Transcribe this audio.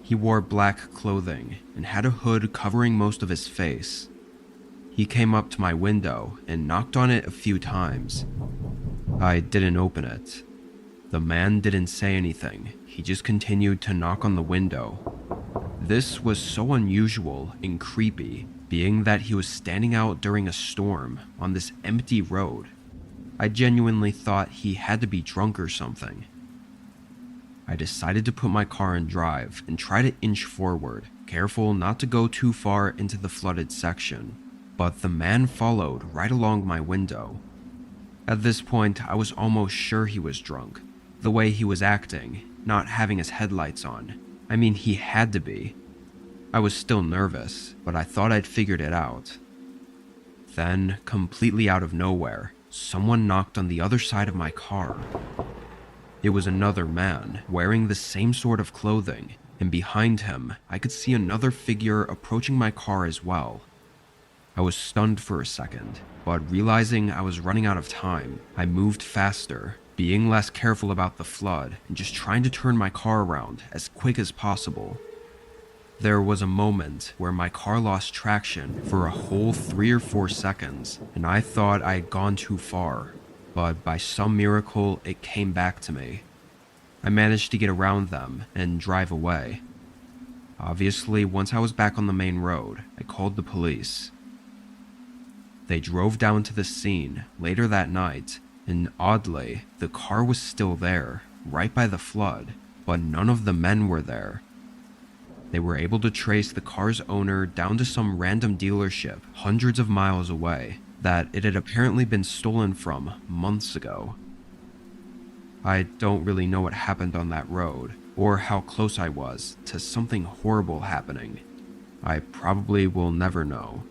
He wore black clothing and had a hood covering most of his face. He came up to my window and knocked on it a few times. I didn't open it. The man didn't say anything, he just continued to knock on the window. This was so unusual and creepy, being that he was standing out during a storm on this empty road. I genuinely thought he had to be drunk or something. I decided to put my car in drive and try to inch forward, careful not to go too far into the flooded section, but the man followed right along my window. At this point, I was almost sure he was drunk. The way he was acting, not having his headlights on. I mean, he had to be. I was still nervous, but I thought I'd figured it out. Then, completely out of nowhere, someone knocked on the other side of my car. It was another man, wearing the same sort of clothing, and behind him, I could see another figure approaching my car as well. I was stunned for a second, but realizing I was running out of time, I moved faster, being less careful about the flood and just trying to turn my car around as quick as possible. There was a moment where my car lost traction for a whole 3 or 4 seconds, and I thought I had gone too far, but by some miracle it came back to me. I managed to get around them and drive away. Obviously, once I was back on the main road, I called the police. They drove down to the scene later that night, and oddly, the car was still there, right by the flood, but none of the men were there. They were able to trace the car's owner down to some random dealership hundreds of miles away that it had apparently been stolen from months ago. I don't really know what happened on that road, or how close I was to something horrible happening. I probably will never know.